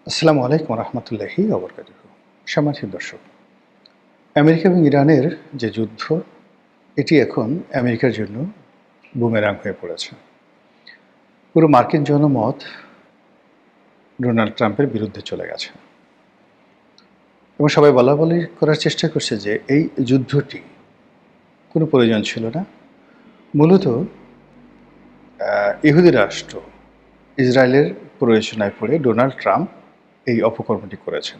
আসসালামু আলাইকুম রহমতুল্লাহি ওবরকাতুহ। সম্মানিত দর্শক, আমেরিকা এবং ইরানের যে যুদ্ধ, এটি এখন আমেরিকার জন্য বুমেরাং হয়ে পড়েছে। পুরো মার্কিন জনমত ডোনাল্ড ট্রাম্পের বিরুদ্ধে চলে গেছে এবং সবাই বলাবলি করার চেষ্টা করছে যে এই যুদ্ধটি কোনো প্রয়োজন ছিল না। মূলত ইহুদি রাষ্ট্র ইসরায়েলের প্ররোচনায় পড়ে ডোনাল্ড ট্রাম্প এই অপকর্মটি করেছেন।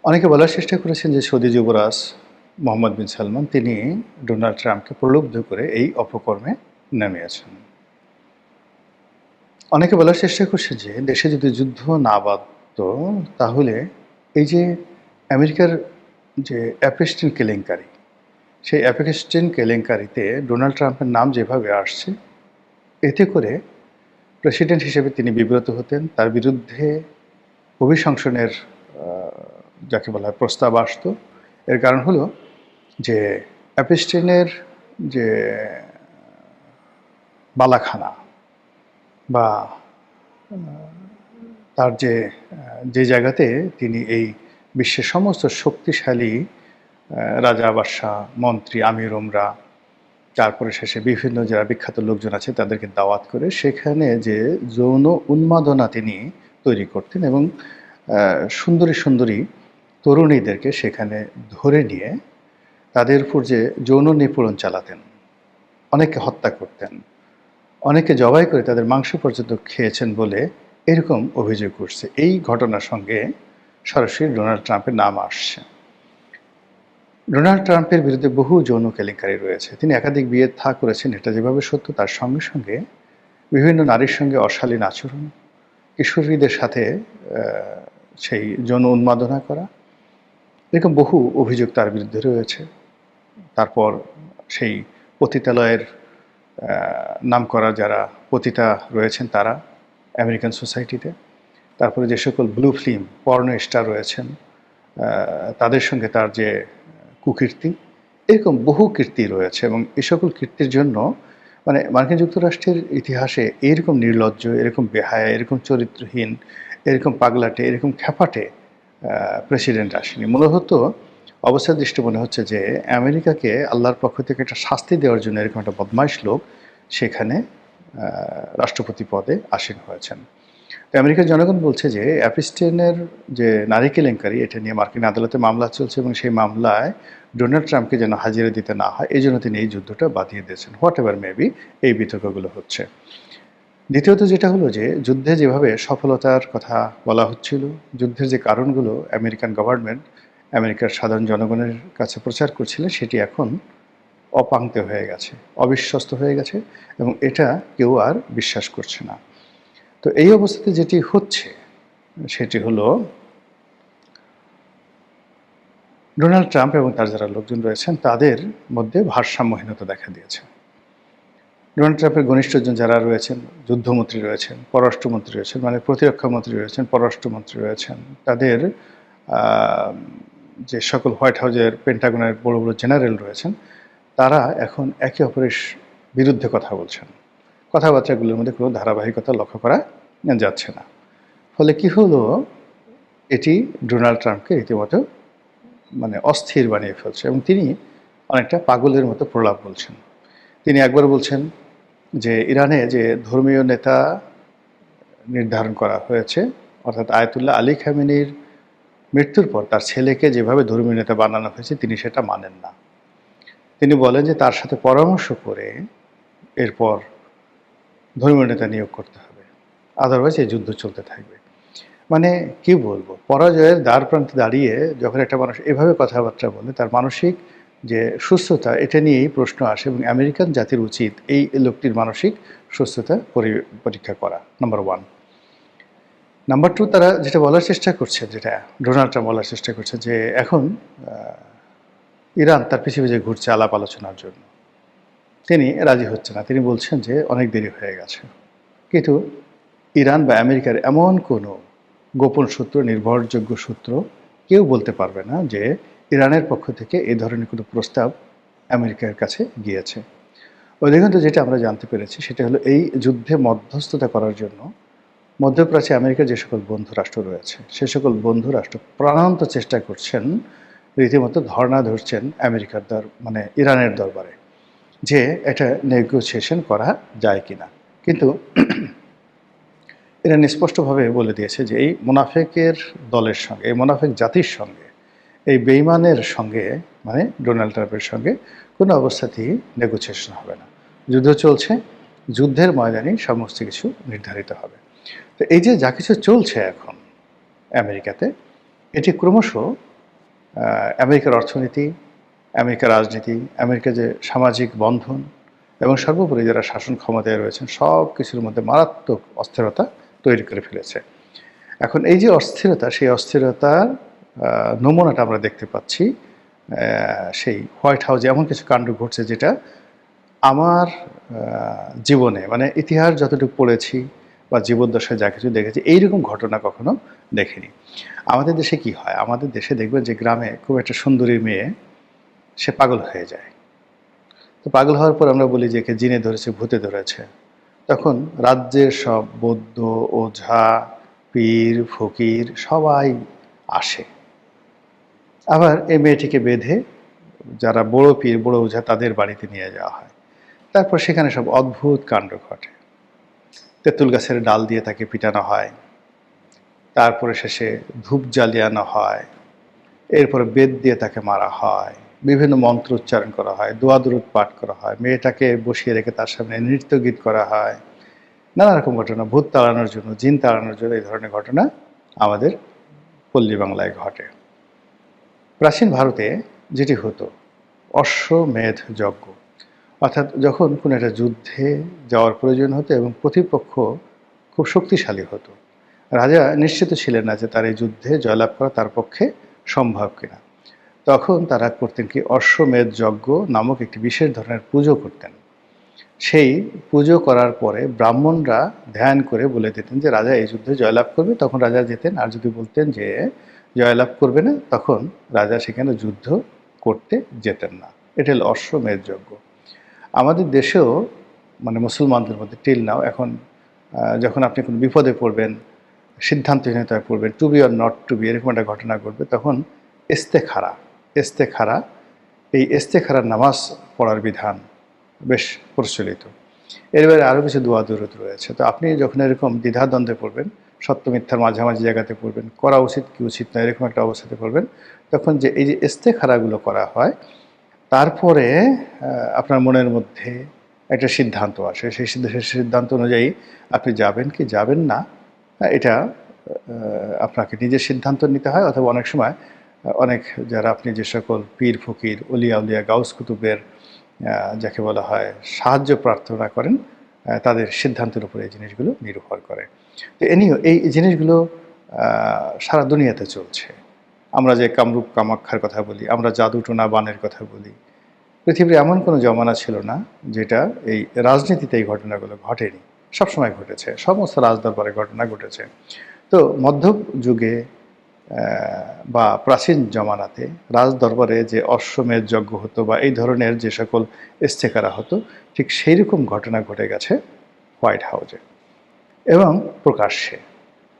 অনেকে বলার চেষ্টা করেছেন যে সৌদি যুবরাজ মোহাম্মদ বিন সালমান তিনি ডোনাল্ড ট্রাম্পকে প্রলুব্ধ করে এই অপকর্মে নামিয়েছেন। অনেকে বলার চেষ্টা করছে যে দেশে যদি যুদ্ধ না বাধত তাহলে এই যে আমেরিকার যে অ্যাপেস্টিন কেলেঙ্কারি, সেই অ্যাপেস্টিন কেলেঙ্কারিতে ডোনাল্ড ট্রাম্পের নাম যেভাবে আসছে, এতে করে প্রেসিডেন্ট হিসেবে তিনি বিব্রত হতেন, তার বিরুদ্ধে অভিশংসনের যাকে বলা হয় প্রস্তাব আসত। এর কারণ হলো যে অ্যাপেস্টিনের যে বালাখানা বা তার যে জায়গাতে তিনি এই বিশ্বের সমস্ত শক্তিশালী রাজা বাদশাহ মন্ত্রী আমির ওমরা, তারপরে শেষে বিভিন্ন যারা বিখ্যাত লোকজন আছে তাদেরকে দাওয়াত করে সেখানে যে যৌন উন্মাদনা তিনি তৈরি করতেন এবং সুন্দরী সুন্দরী তরুণীদেরকে সেখানে ধরে নিয়ে তাদের উপর যে যৌন নিপীড়ন চালাতেন, অনেকে হত্যা করতেন, অনেকে জবাই করে তাদের মাংস পর্যন্ত খেয়েছেন বলে এরকম অভিযোগ উঠছে। এই ঘটনার সঙ্গে সরাসরি ডোনাল্ড ট্রাম্পের নাম আসছে। ডোনাল্ড ট্রাম্পের বিরুদ্ধে বহু যৌন কেলেঙ্কারি রয়েছে। তিনি একাধিক বিয়ে থা করেছেন, এটা যেভাবে সত্য, তার সঙ্গে সঙ্গে বিভিন্ন নারীর সঙ্গে অশালীন আচরণ, কিশোরীদের সাথে সেই যৌন উন্মাদনা করা, এরকম বহু অভিযোগ তার বিরুদ্ধে রয়েছে। তারপর সেই পতিতালয়ের নামকরা যারা পতিতা রয়েছেন তারা আমেরিকান সোসাইটিতে, তারপরে যে সকল ব্লু ফিল্ম পর্নো স্টার রয়েছেন তাদের সঙ্গে তার যে কুকীর্তি, এরকম বহু কীর্তি রয়েছে। এবং এই সকল কীর্তির জন্য মানে মার্কিন যুক্তরাষ্ট্রের ইতিহাসে এরকম নির্লজ্জ, এরকম বেহায়া, এরকম চরিত্রহীন, এরকম পাগলাটে, এরকম খ্যাপাটে প্রেসিডেন্ট আসেনি। মূলত অবস্থা দৃষ্টি মনে হচ্ছে যে আমেরিকাকে আল্লাহর পক্ষ থেকে একটা শাস্তি দেওয়ার জন্য এরকম একটা বদমাইশ লোক সেখানে রাষ্ট্রপতি পদে আসীন হয়েছেন। তো আমেরিকার জনগণ বলছে যে অ্যাপস্টিনের যে নারী কেলেঙ্কারি, এটা নিয়ে মার্কিন আদালতে মামলা চলছে এবং সেই মামলায় ডোনাল্ড ট্রাম্পকে যেন হাজিরা দিতে না হয় এই জন্য তিনি এই যুদ্ধটা বাঁধিয়ে দিয়েছেন। হোয়াট এভার মেবি এই বিতর্কগুলো হচ্ছে। দ্বিতীয়ত যেটা হলো যে যুদ্ধে যেভাবে সফলতার কথা বলা হচ্ছিল, যুদ্ধের যে কারণগুলো আমেরিকান গভর্নমেন্ট আমেরিকার সাধারণ জনগণের কাছে প্রচার করছিলেন, সেটি এখন অপাঙ্ক্তে হয়ে গেছে, অবিশ্বস্ত হয়ে গেছে এবং এটা কেউ আর বিশ্বাস করছে না। তো এই অবস্থাতে যেটি হচ্ছে সেটি হলো ডোনাল্ড ট্রাম্প এবং তার যারা লোকজন রয়েছেন তাদের মধ্যে ভারসাম্যহীনতা দেখা দিয়েছে। ডোনাল্ড ট্রাম্পের ঘনিষ্ঠজন যারা রয়েছেন, যুদ্ধমন্ত্রী রয়েছেন, পররাষ্ট্রমন্ত্রী রয়েছেন, মানে প্রতিরক্ষামন্ত্রী রয়েছেন, পররাষ্ট্রমন্ত্রী রয়েছেন, তাদের যে সকল হোয়াইট হাউসের পেন্টাগনের বড় বড় জেনারেল রয়েছেন, তারা এখন একে অপরের বিরুদ্ধে কথা বলছেন। কথাবার্তাগুলোর মধ্যে কোনো ধারাবাহিকতা লক্ষ্য করা যাচ্ছে না। ফলে কি হলো, এটি ডোনাল্ড ট্রাম্পকে রীতিমতো মানে অস্থির বানিয়ে ফেলছে এবং তিনি অনেকটা পাগলের মতো প্রলাপ বলছেন। তিনি একবার বলছেন যে ইরানে যে ধর্মীয় নেতা নির্ধারণ করা হয়েছে, অর্থাৎ আয়াতুল্লাহ আলী খামেনির মৃত্যুর পর তার ছেলেকে যেভাবে ধর্মীয় নেতা বানানো হয়েছে তিনি সেটা মানেন না। তিনি বলেন যে তার সাথে পরামর্শ করে এরপর ধর্মীয় নেতা নিয়োগ করতে হবে, আদারওয়াইজ এই যুদ্ধ চলতে থাকবে। মানে কি বলবো, পরাজয়ের দ্বার প্রান্তে দাঁড়িয়ে যখন একটা মানুষ এভাবে কথাবার্তা বলে তার মানসিক যে সুস্থতা, এটা নিয়েই প্রশ্ন আসে এবং আমেরিকান জাতির উচিত এই লোকটির মানসিক সুস্থতা পরীক্ষা করা, নাম্বার ওয়ান। নাম্বার টু, তারা যেটা বলার চেষ্টা করছে, যেটা ডোনাল্ড ট্রাম্প বলার চেষ্টা করছে যে এখন ইরান তার পিছিয়ে পিছিয়ে ঘুরছে আলাপ আলোচনার জন্য, তিনি রাজি হচ্ছে না। তিনি বলছেন যে অনেক দেরি হয়ে গেছে। কিন্তু ইরান বা আমেরিকার এমন কোনো গোপন সূত্র, নির্ভরযোগ্য সূত্র কেউ বলতে পারবে না যে ইরানের পক্ষ থেকে এই ধরনের কোনো প্রস্তাব আমেরিকার কাছে গিয়েছে। অধিকাংশ যেটা আমরা জানতে পেরেছি সেটা হলো এই যুদ্ধে মধ্যস্থতা করার জন্য মধ্যপ্রাচ্যে আমেরিকার যে সকল বন্ধু রাষ্ট্র রয়েছে সে সকল বন্ধু রাষ্ট্র প্রাণান্ত চেষ্টা করছেন, রীতিমতো ধর্ণা ধরছেন আমেরিকার মানে ইরানের দরবারে যে এটা নেগোসিয়েশন করা যায় কিনা। কিন্তু ইরান স্পষ্টভাবে বলে দিয়েছে যে এই মুনাফেকের দলের সঙ্গে, এই মুনাফেক জাতির সঙ্গে, এই বেইমানের সঙ্গে মানে ডোনাল্ড ট্রাম্পের সঙ্গে কোনো অবস্থাতেই নেগোসিয়েশন হবে না। যুদ্ধ চলছে, যুদ্ধের ময়দানে সমস্ত কিছু নির্ধারিত হবে। তো এই যে যা কিছু চলছে এখন আমেরিকাতে, এটি ক্রমশ আমেরিকার অর্থনীতি, আমেরিকার রাজনীতি, আমেরিকার যে সামাজিক বন্ধন এবং সর্বোপরি যারা শাসন ক্ষমতায় রয়েছেন সব কিছুর মধ্যে মারাত্মক অস্থিরতা তৈরি করে ফেলেছে। এখন এই যে অস্থিরতা, সেই অস্থিরতার নমুনাটা আমরা দেখতে পাচ্ছি সেই হোয়াইট হাউসে। এমন কিছু কাণ্ড ঘটছে যেটা আমার জীবনে মানে ইতিহাস যতটুকু পড়েছি বা জীবদ্দশায় যা কিছু দেখেছি এইরকম ঘটনা কখনো দেখিনি। আমাদের দেশে কি হয়, আমাদের দেশে দেখবেন যে গ্রামে খুব একটা সুন্দরী মেয়ে সে পাগল হয়ে যায়। তো পাগল হওয়ার পর আমরা বলি যে একে জিনে ধরেছে, ভূতে ধরেছে। তখন রাজ্যের সব বৌদ্ধ, ওঝা, পীর, ফকির সবাই আসে। আবার এই মেয়েটিকে বেঁধে যারা বড় পীর, বড় ওঝা তাদের বাড়িতে নিয়ে যাওয়া হয়। তারপর সেখানে সব অদ্ভুত কাণ্ড ঘটে। তেঁতুল গাছের ডাল দিয়ে তাকে পিটানো হয়, তারপরে শেষে ধূপ জ্বালিয়ানো হয়, এরপরে বেদ দিয়ে তাকে মারা হয়, বিভিন্ন মন্ত্র উচ্চারণ করা হয়, দোয়া দুরূদ পাঠ করা হয়, মেয়েটাকে বসিয়ে রেখে তার সামনে নৃত্য গীত করা হয়। নানা রকম ঘটনা, ভূত তাড়ানোর জন্য, জিন তাড়ানোর জন্য এই ধরনের ঘটনা আমাদের পল্লী বাংলায় ঘটে। প্রাচীন ভারতে যেটি হতো অশ্বমেধ যজ্ঞ, অর্থাৎ যখন কোনো একটা যুদ্ধে যাওয়ার প্রয়োজন হতো এবং প্রতিপক্ষ খুব শক্তিশালী হতো, রাজা নিশ্চিত ছিলেন না যে তার এই যুদ্ধে জয়লাভ করা তার পক্ষে সম্ভব কিনা, তখন তারা করতেন কি, অশ্বমেধ যজ্ঞ নামক একটি বিশেষ ধরনের পুজো করতেন। সেই পুজো করার পরে ব্রাহ্মণরা ধ্যান করে বলে দিতেন যে রাজা এই যুদ্ধে জয়লাভ করবে, তখন রাজা যেতেন। আর যদি বলতেন যে জয়লাভ করবে না, তখন রাজা সেখানে যুদ্ধ করতে যেতেন না। এটা হল অশ্বমেধ যজ্ঞ। আমাদের দেশেও মানে মুসলমানদের মধ্যে টিল নাও এখন যখন আপনি কোনো বিপদে পড়বেন, সিদ্ধান্তহীনতায় পড়বেন, to be or not to be এরকম একটা ঘটনা ঘটবে, তখন ইস্তেখারা এই ইস্তেখারার নামাজ পড়ার বিধান বেশ প্রচলিত। এর বাইরে আরও কিছু দোয়া দরুদ রয়েছে। তো আপনি যখন এরকম দ্বিধাদ্বন্দ্বে পড়বেন, সত্য মিথ্যার মাঝামাঝি জায়গাতে পড়বেন, করা উচিত কি উচিত না এরকম একটা অবস্থাতে পড়বেন, তখন যে এই যে ইস্তেখারাগুলো করা হয়, তারপরে আপনার মনের মধ্যে একটা সিদ্ধান্ত আসে। সেই সিদ্ধান্ত অনুযায়ী আপনি যাবেন কি যাবেন না, এটা আপনাকে নিজের সিদ্ধান্ত নিতে হয়। অথবা অনেক সময় অনেক যারা আপনি যে সকল পীর ফকির, অলিয়া উলিয়া, গাউস কুতুবের যাকে বলা হয় সাহায্য প্রার্থনা করেন, তাদের সিদ্ধান্তের উপরে এই জিনিসগুলো নির্ভর করে। তো এই জিনিসগুলো সারা দুনিয়াতে চলছে। আমরা যে কামরূপ কামাখ্যার কথা বলি, আমরা জাদুটোনা বানের কথা বলি, পৃথিবীর এমন কোনো জমানা ছিল না যেটা এই রাজনীতিতে এই ঘটনাগুলো ঘটেনি। সবসময় ঘটেছে, সমস্ত রাজদরবারে ঘটনা ঘটেছে। তো মধ্যযুগে বা প্রাচীন জমানাতে রাজদরবারে যে অশ্বমেধ যজ্ঞ হতো বা এই ধরনের যে সকল ইস্তেকারা হতো, ঠিক সেই রকম ঘটনা ঘটে গেছে হোয়াইট হাউসে এবং প্রকাশ্যে।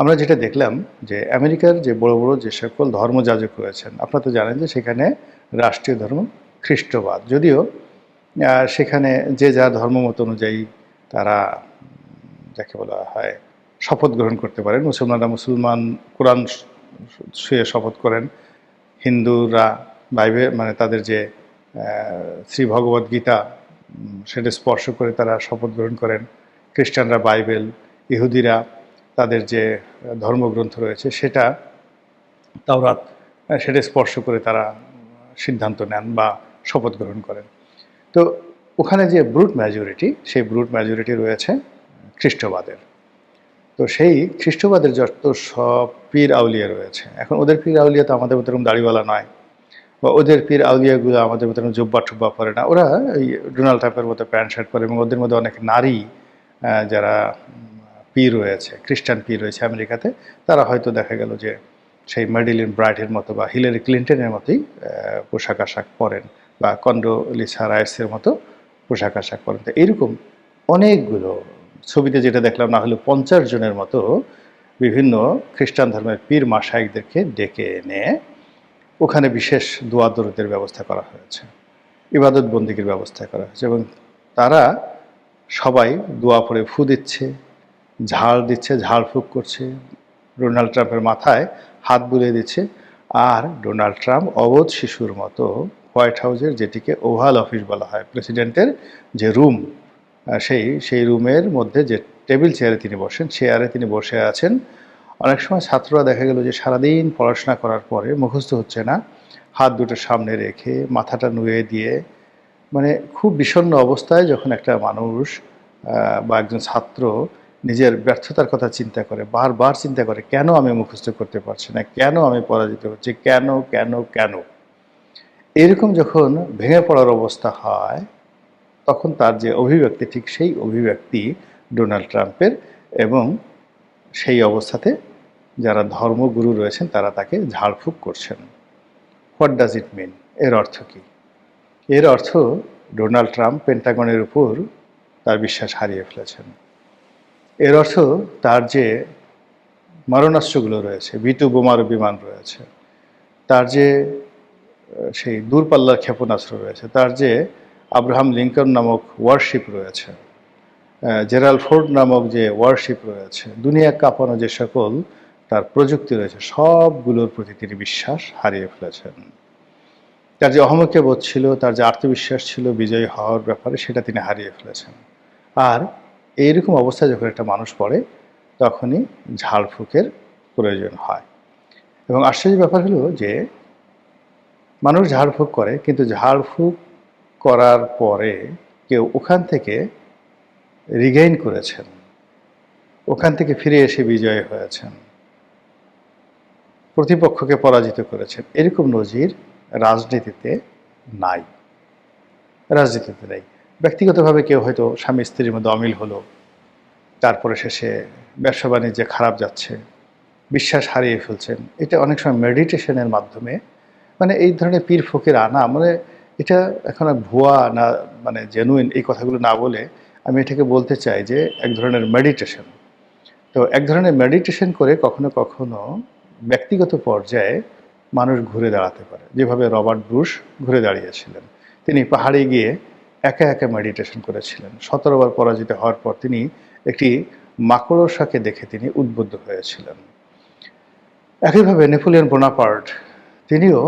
আমরা যেটা দেখলাম যে আমেরিকার যে বড় বড় যে সকল ধর্মযাজক রয়েছেন, আপনারা তো জানেন যে সেখানে রাষ্ট্রীয় ধর্ম খ্রিস্টবাদ, যদিও সেখানে যে যা ধর্মমত অনুযায়ী তারা যাকে বলা হয় শপথ গ্রহণ করতে পারেন। মুসলমানরা কোরআন শুয়ে শপথ করেন, হিন্দুরা বাইবেল মানে তাদের যে শ্রী ভগবদ গীতা সেটা স্পর্শ করে তারা শপথ গ্রহণ করেন, খ্রিস্টানরা বাইবেল, ইহুদিরা তাদের যে ধর্মগ্রন্থ রয়েছে সেটা তাওরাত, সেটা স্পর্শ করে তারা সিদ্ধান্ত নেন বা শপথ গ্রহণ করেন। তো ওখানে যে ব্রুট মেজরিটি, সেই ব্রুট মেজরিটি রয়েছে খ্রিস্টবাদের। তো সেই খ্রিস্টবাদের যত সব পীর আউলিয়া রয়েছে, এখন ওদের পীর আউলিয়া তো আমাদের মতো এরকম দাড়িওয়ালা নয়, বা ওদের পীর আউলিয়াগুলো আমাদের মতো জুব্বা টুব্বা পরে না। ওরা এই ডোনাল্ড ট্রাম্পের মতো প্যান্ট শার্ট পরে এবং ওদের মধ্যে অনেক নারী যারা পীর রয়েছে, খ্রিস্টান পীর রয়েছে আমেরিকাতে, তারা হয়তো দেখা গেল যে সেই ম্যাডিলিন ব্রাইটের মতো বা হিলারি ক্লিন্টনের মতোই পোশাক আশাক পরেন বা কন্ডোলিসা রাইসের মতো পোশাক আশাক পরেন। তো এইরকম অনেকগুলো ছবিতে যেটা দেখলাম না হলে 50 জনের মতো বিভিন্ন খ্রিস্টান ধর্মের পীর মাশায়েখদেরকে ডেকে এনে ওখানে বিশেষ দোয়া দরুদের ব্যবস্থা করা হয়েছে, ইবাদত বন্দিগির ব্যবস্থা করা হয়েছে, এবং তারা সবাই দোয়া পড়ে ফু দিচ্ছে, ঝাড় দিচ্ছে, ঝাড়ফুঁক করছে, ডোনাল্ড ট্রাম্পের মাথায় হাত বুলিয়ে দিচ্ছে। আর ডোনাল্ড ট্রাম্প অবোধ শিশুর মতো হোয়াইট হাউসের, যেটিকে ওভাল অফিস বলা হয়, প্রেসিডেন্টের যে রুম, সেই রুমের মধ্যে যে টেবিল চেয়ারে তিনি বসেন, চেয়ারে তিনি বসে আছেন। অনেক সময় ছাত্ররা দেখা গেল যে সারাদিন পড়াশোনা করার পরে মুখস্থ হচ্ছে না, হাত দুটো সামনে রেখে মাথাটা নুয়ে দিয়ে, মানে খুব বিষণ্ণ অবস্থায় যখন একটা মানুষ বা একজন ছাত্র নিজের ব্যর্থতার কথা চিন্তা করে, বারবার চিন্তা করে, কেন আমি মুখস্থ করতে পারছি না, কেন আমি পরাজিত হচ্ছি, কেন কেন কেন, এরকম যখন ভেঙে পড়ার অবস্থা হয়, তখন তার যে অভিব্যক্তি, ঠিক সেই অভিব্যক্তি ডোনাল্ড ট্রাম্পের। এবং সেই অবস্থাতে যারা ধর্মগুরু রয়েছেন তারা তাকে ঝাড়ফুঁক করছেন। হোয়াট ডাজ ইট মিন? এর অর্থ কী? এর অর্থ ডোনাল্ড ট্রাম্প পেন্টাগনের উপর তার বিশ্বাস হারিয়ে ফেলেছেন। এর অর্থ তার যে মারণাস্ত্রগুলো রয়েছে, B2 বোমারু বিমান রয়েছে, তার যে সেই দূরপাল্লার ক্ষেপণাস্ত্র রয়েছে, তার যে আব্রাহাম লিঙ্কন নামক ওয়ারশিপ রয়েছে, জেরাল্ড ফোর্ড নামক যে ওয়ারশিপ রয়েছে, দুনিয়া কাঁপানো যে সকল তার প্রযুক্তি রয়েছে, সবগুলোর প্রতি তিনি বিশ্বাস হারিয়ে ফেলেছেন। তার যে অহমিকা বোধ ছিল, তার যে আত্মবিশ্বাস ছিল বিজয়ী হওয়ার ব্যাপারে, সেটা তিনি হারিয়ে ফেলেছেন। আর এইরকম অবস্থায় যখন একটা মানুষ পড়ে, তখনই ঝাড়ফুঁকের প্রয়োজন হয়। এবং আশ্চর্যের ব্যাপার হলো যে মানুষ ঝাড়ফুঁক করে, কিন্তু ঝাড়ফুঁক করার পরে কেউ ওখান থেকে রিগেইন করেছেন, ওখান থেকে ফিরে এসে বিজয়ী হয়েছেন, প্রতিপক্ষকে পরাজিত করেছেন, এরকম নজির রাজনীতিতে নাই। রাজনীতিতে নেই। ব্যক্তিগতভাবে কেউ হয়তো স্বামী স্ত্রীর মধ্যে অমিল হলো, তারপরে শেষে ব্যবসা বাণিজ্যে খারাপ যাচ্ছে, বিশ্বাস হারিয়ে ফেলছেন, এটা অনেক সময় মেডিটেশনের মাধ্যমে, মানে এই ধরনের পীর ফকির আনা, মানে এটা এখন আর ভুয়া না, মানে জেনুইন, এই কথাগুলো না বলে আমি এটাকে বলতে চাই যে এক ধরনের মেডিটেশন। তো এক ধরনের মেডিটেশন করে কখনো কখনো ব্যক্তিগত পর্যায়ে মানুষ ঘুরে দাঁড়াতে পারে, যেভাবে রবার্ট ব্রুশ ঘুরে দাঁড়িয়েছিলেন। তিনি পাহাড়ে গিয়ে একা একা মেডিটেশন করেছিলেন। 17 বার পরাজিত হওয়ার পর তিনি একটি মাকড়সাকে দেখে তিনি উদ্বুদ্ধ হয়েছিলেন। একইভাবে নেপোলিয়ন বোনাপার্ট, তিনিও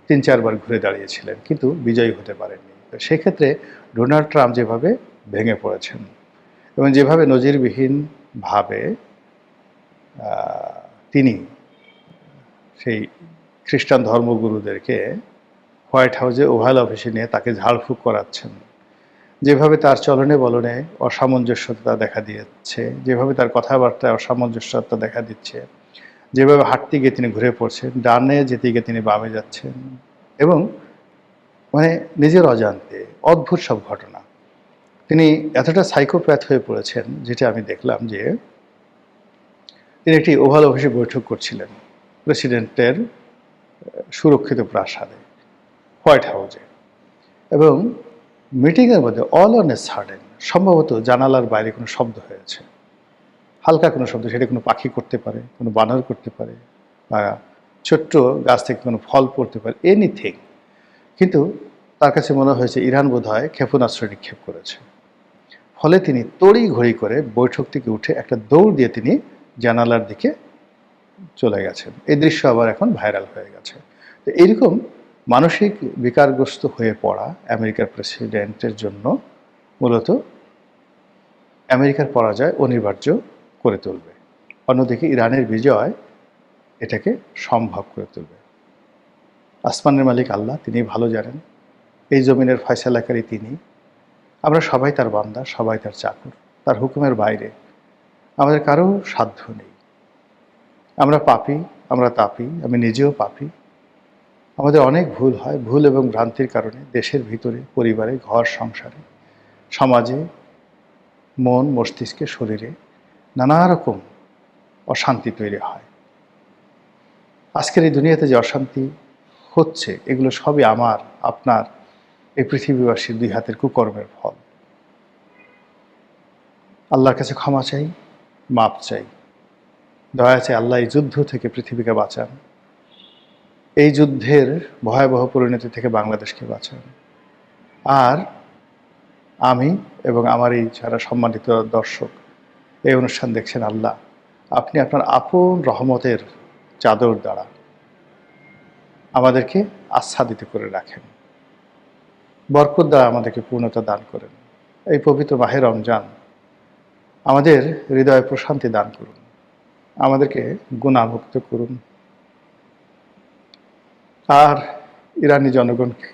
3-4 বার ঘুরে দাঁড়িয়েছিলেন, কিন্তু বিজয়ী হতে পারেননি। তো সেক্ষেত্রে ডোনাল্ড ট্রাম্প যেভাবে ভেঙে পড়েছেন এবং যেভাবে নজিরবিহীনভাবে তিনি সেই খ্রিস্টান ধর্মগুরুদেরকে হোয়াইট হাউসে ওভাল অফিসে নিয়ে তাকে ঝাড়ফুঁক করাচ্ছেন, যেভাবে তার চলনে বলনে অসামঞ্জস্যতা দেখা দিচ্ছে, যেভাবে তার কথাবার্তায় অসামঞ্জস্যতা দেখা দিচ্ছে, যেভাবে হাঁটতে গিয়ে তিনি ঘুরে পড়ছেন, ডানে যেতে গিয়ে তিনি বামে যাচ্ছেন, এবং মানে নিজের অজান্তে অদ্ভুত সব ঘটনা। তিনি এতটা সাইকোপ্যাথ হয়ে পড়েছেন, যেটা আমি দেখলাম যে তিনি একটি ওভাল অফিসে বৈঠক করছিলেন প্রেসিডেন্টের সুরক্ষিত প্রাসাদে, হোয়াইট হাউসে, এবং মিটিংয়ের মধ্যে অল অন এ সাডেন সম্ভবত জানালার বাইরে কোনো শব্দ হয়েছে, হালকা কোনো শব্দ, সেটা কোনো পাখি করতে পারে, কোনো বানর করতে পারে, বা ছোট্ট গাছ থেকে কোনো ফল পড়তে পারে, এনিথিং। কিন্তু তার কাছে মনে হয়েছে ইরান বোধহয় ক্ষেপণাস্ত্র নিক্ষেপ করেছে। ফলে তিনি তড়ি ঘড়ি করে বৈঠক থেকে উঠে একটা দৌড় দিয়ে তিনি জানালার দিকে চলে গেছেন। এই দৃশ্য আবার এখন ভাইরাল হয়ে গেছে। তো এইরকম মানসিক বিকারগ্রস্ত হয়ে পড়া আমেরিকার প্রেসিডেন্টের জন্য মূলত আমেরিকার পরাজয় অনিবার্য করে তুলবে। অন্যদিকে ইরানের বিজয় এটাকে সম্ভব করে তুলবে। আসমানের মালিক আল্লাহ, তিনি ভালো জানেন, এই জমিনের ফয়সালাকারী তিনি। আমরা সবাই তার বান্দা, সবাই তার চাকর, তার হুকুমের বাইরে আমাদের কারো সাধ্য নেই। আমরা পাপী, আমরা তাপী, আমি নিজেও পাপী। আমাদের অনেক ভুল হয়, ভুল এবং ভ্রান্তির কারণে দেশের ভিতরে, পরিবারে, ঘর সংসারে, সমাজে, মন মস্তিষ্কে, শরীরে নানা রকম অশান্তি তৈরি হয়। আজকের এই দুনিয়াতে যে অশান্তি হচ্ছে, এগুলো সবই আমার, আপনার, এই পৃথিবীবাসীর 2 হাতের কুকর্মের ফল। আল্লাহর কাছে ক্ষমা চাই, মাপ চাই, দয়া চাই আল্লাহ এই যুদ্ধ থেকে পৃথিবীকে বাঁচান, এই যুদ্ধের ভয়াবহ পরিণতি থেকে বাংলাদেশকে বাঁচান। আর আমি এবং আমার এই যারা সম্মানিত দর্শক এই অনুষ্ঠান দেখছেন, আল্লাহ আপনি আপনার আপন রহমতের চাদর দ্বারা আমাদেরকে আচ্ছাদিত করে রাখেন, বরকত দ্বারা আমাদেরকে পূর্ণতা দান করেন। এই পবিত্র মাহে রমজান আমাদের হৃদয়ে প্রশান্তি দান করুন, আমাদেরকে গুণামুক্ত করুন, আর ইরানি জনগণকে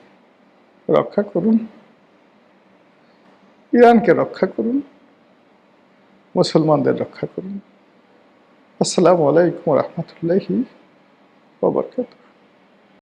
রক্ষা করুন, ইরানকে রক্ষা করুন, মুসলমানদের রক্ষা করুন। আসসালামু আলাইকুম ওয়া রাহমাতুল্লাহি ওয়া বারাকাতুহু।